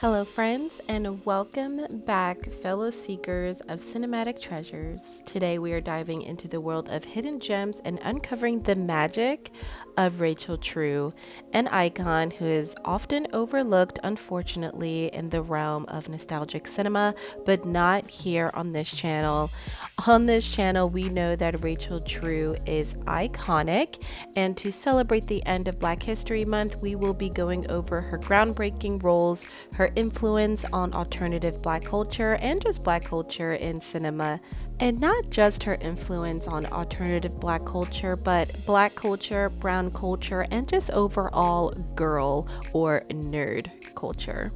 Hello, friends, and welcome back, fellow seekers of cinematic treasures. Today, we are diving into the world of hidden gems and uncovering the magic of Rachel True, an icon who is often overlooked, unfortunately, in the realm of nostalgic cinema, but not here on this channel. On this channel, we know that Rachel True is iconic, and to celebrate the end of Black History Month, we will be going over her groundbreaking roles, her influence on alternative Black culture, and just Black culture in cinema. And not just her influence on alternative Black culture, but Black culture, brown culture, and just overall girl or nerd culture.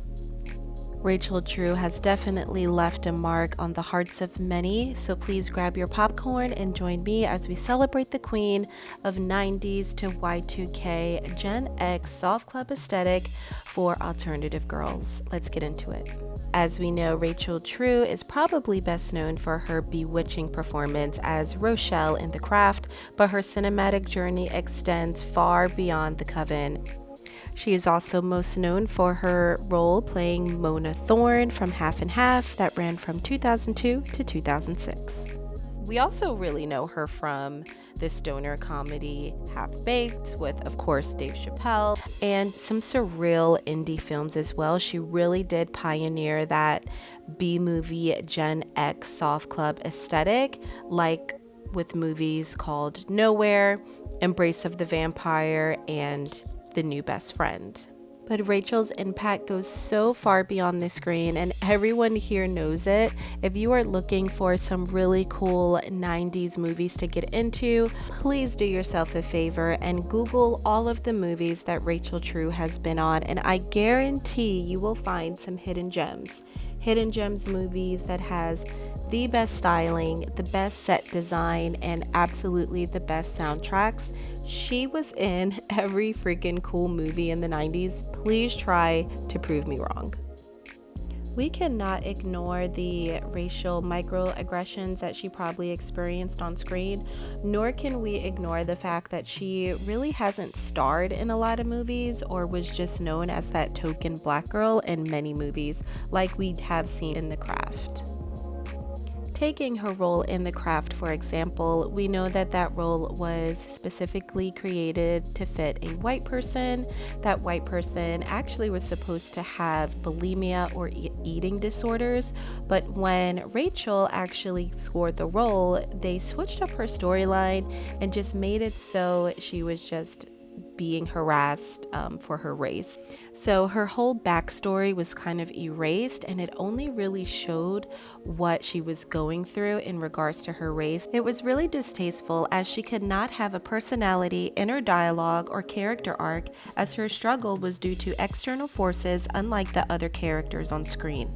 Rachel True has definitely left a mark on the hearts of many, so please grab your popcorn and join me as we celebrate the queen of 90s to Y2k Gen X soft club aesthetic for alternative girls. Let's get into it. As we know, Rachel True is probably best known for her bewitching performance as Rochelle in The Craft, but her cinematic journey extends far beyond The Coven. She is also most known for her role playing Mona Thorne from Half and Half that ran from 2002 to 2006. We also really know her from the stoner comedy Half Baked with, of course, Dave Chappelle, and some surreal indie films as well. She really did pioneer that B-movie Gen X soft club aesthetic, like with movies called Nowhere, Embrace of the Vampire, and The New Best Friend. But Rachel's impact goes so far beyond the screen, and everyone here knows it. If you are looking for some really cool 90s movies to get into, please do yourself a favor and Google all of the movies that Rachel True has been on, and I guarantee you will find some hidden gems. Hidden gems movies that has the best styling, the best set design, and absolutely the best soundtracks. She was in every freaking cool movie in the 90s. Please try to prove me wrong. We cannot ignore the racial microaggressions that she probably experienced on screen, nor can we ignore the fact that she really hasn't starred in a lot of movies or was just known as that token Black girl in many movies, like we have seen in The Craft. Taking her role in The Craft, for example, we know that that role was specifically created to fit a white person. That white person actually was supposed to have bulimia or eating disorders, but when Rachel actually scored the role, they switched up her storyline and just made it so she was just being harassed for her race. So her whole backstory was kind of erased, and it only really showed what she was going through in regards to her race. It was really distasteful as she could not have a personality, inner dialogue, or character arc, as her struggle was due to external forces unlike the other characters on screen.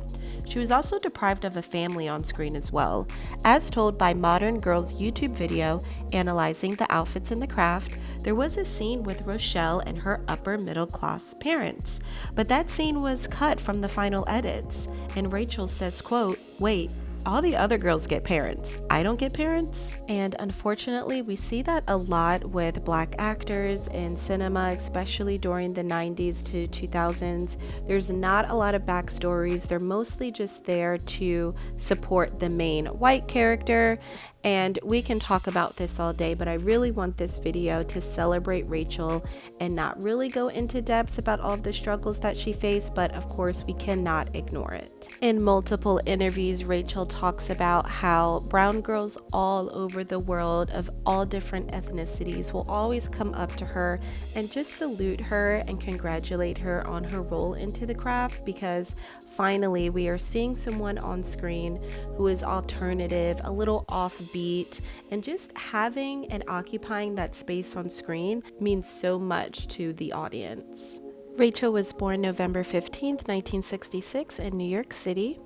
She was also deprived of a family on screen as well. As told by Modern Girl's YouTube video analyzing the outfits in The Craft, there was a scene with Rochelle and her upper middle class parents, but that scene was cut from the final edits, and Rachel says, quote, "Wait, all the other girls get parents. I don't get parents?" And unfortunately, we see that a lot with Black actors in cinema, especially during the 90s to 2000s. There's not a lot of backstories. They're mostly just there to support the main white character. And we can talk about this all day, but I really want this video to celebrate Rachel and not really go into depth about all of the struggles that she faced, but of course we cannot ignore it. In multiple interviews, Rachel talks about how brown girls all over the world of all different ethnicities will always come up to her and just salute her and congratulate her on her role into The Craft, because finally we are seeing someone on screen who is alternative, a little offbeat, and just having and occupying that space on screen means so much to the audience. Rachel was born November 15th, 1966 in New York City,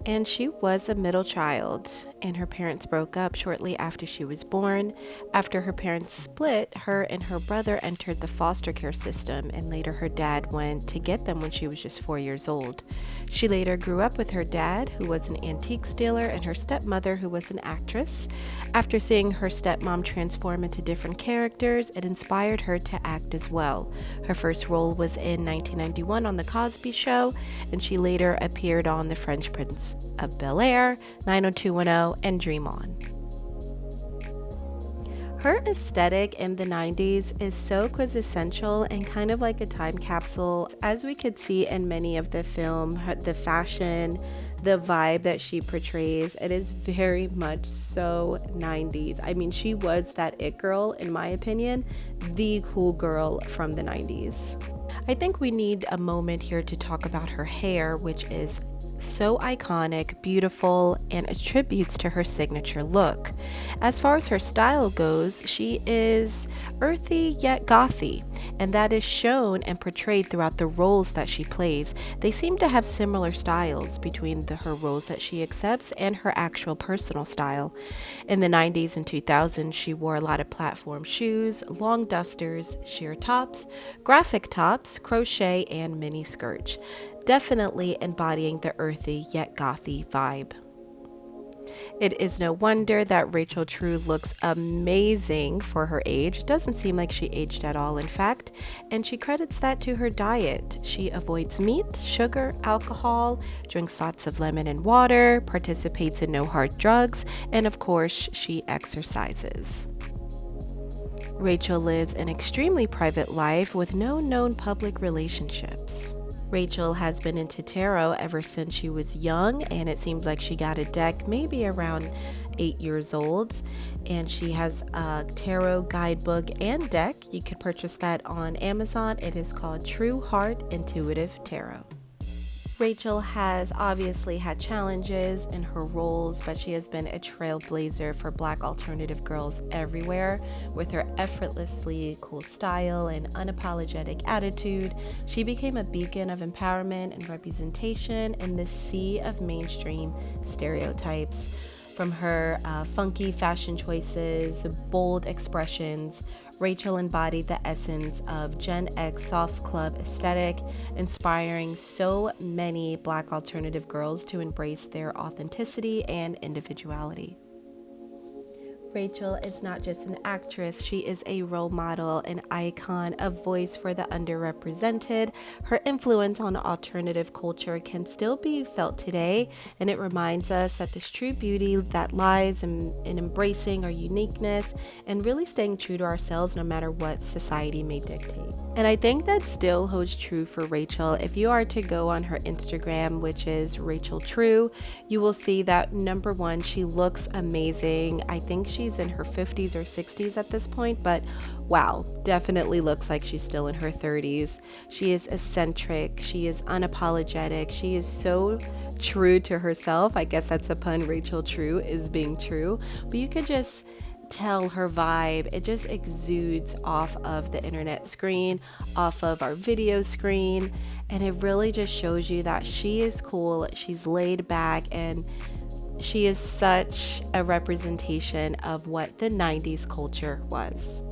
and she was a middle child, and her parents broke up shortly after she was born. After her parents split, her and her brother entered the foster care system, and later her dad went to get them when she was just 4 years old. She later grew up with her dad, who was an antiques dealer, and her stepmother, who was an actress. After seeing her stepmom transform into different characters, it inspired her to act as well. Her first role was in 1991 on The Cosby Show, and she later appeared on The Fresh Prince of Bel-Air, 90210, and Dream On. Her aesthetic in the 90s is so quintessential and kind of like a time capsule. As we could see in many of the film, the fashion, the vibe that she portrays, it is very much so 90s. I mean, she was that it girl, in my opinion, the cool girl from the 90s. I think we need a moment here to talk about her hair, which is so iconic, beautiful, and attributes to her signature look. As far as her style goes, she is earthy yet gothy, and that is shown and portrayed throughout the roles that she plays. They seem to have similar styles between her roles that she accepts and her actual personal style. In the 90s and 2000s, she wore a lot of platform shoes, long dusters, sheer tops, graphic tops, crochet, and mini skirts, definitely embodying the earthy yet gothy vibe. It is no wonder that Rachel True looks amazing for her age. Doesn't seem like she aged at all, in fact, and she credits that to her diet. She avoids meat, sugar, alcohol, drinks lots of lemon and water, participates in no hard drugs, and of course, she exercises. Rachel lives an extremely private life with no known public relationships. Rachel has been into tarot ever since she was young, and it seems like she got a deck maybe around 8 years old, and she has a tarot guidebook and deck. You could purchase that on Amazon. It is called True Heart Intuitive Tarot. Rachel has obviously had challenges in her roles, but she has been a trailblazer for Black alternative girls everywhere. With her effortlessly cool style and unapologetic attitude, she became a beacon of empowerment and representation in the sea of mainstream stereotypes. From her funky fashion choices, bold expressions, Rachel embodied the essence of Gen X soft club aesthetic, inspiring so many Black alternative girls to embrace their authenticity and individuality. Rachel is not just an actress, she is a role model, an icon, a voice for the underrepresented. Her influence on alternative culture can still be felt today, and it reminds us that this true beauty that lies in embracing our uniqueness and really staying true to ourselves no matter what society may dictate. And I think that still holds true for Rachel. If you are to go on her Instagram, which is Rachel True, you will see that number one, she looks amazing. I think she's in her 50s or 60s at this point, but wow, definitely looks like she's still in her 30s. She is eccentric, she is unapologetic, she is so true to herself. I guess that's a pun, Rachel True is being true, but you could just tell her vibe. It just exudes off of the internet screen, off of our video screen, and it really just shows you that she is cool, she's laid back, and she is such a representation of what the 90s culture was.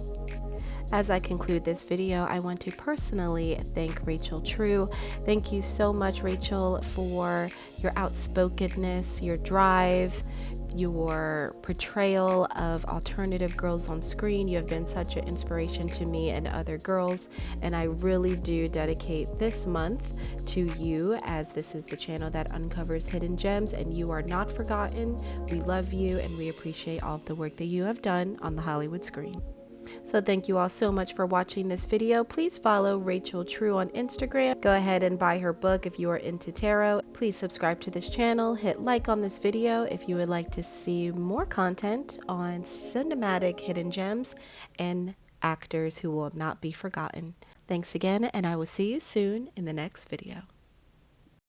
As I conclude this video, I want to personally thank Rachel True. Thank you so much, Rachel, for your outspokenness, your drive, your portrayal of alternative girls on screen. You have been such an inspiration to me and other girls, and I really do dedicate this month to you, as this is the channel that uncovers hidden gems, and you are not forgotten. We love you, and we appreciate all of the work that you have done on the Hollywood screen. So thank you all so much for watching this video. Please follow Rachel True on Instagram. Go ahead and buy her book if you are into tarot. Please subscribe to this channel. Hit like on this video if you would like to see more content on cinematic hidden gems and actors who will not be forgotten. Thanks again, and I will see you soon in the next video.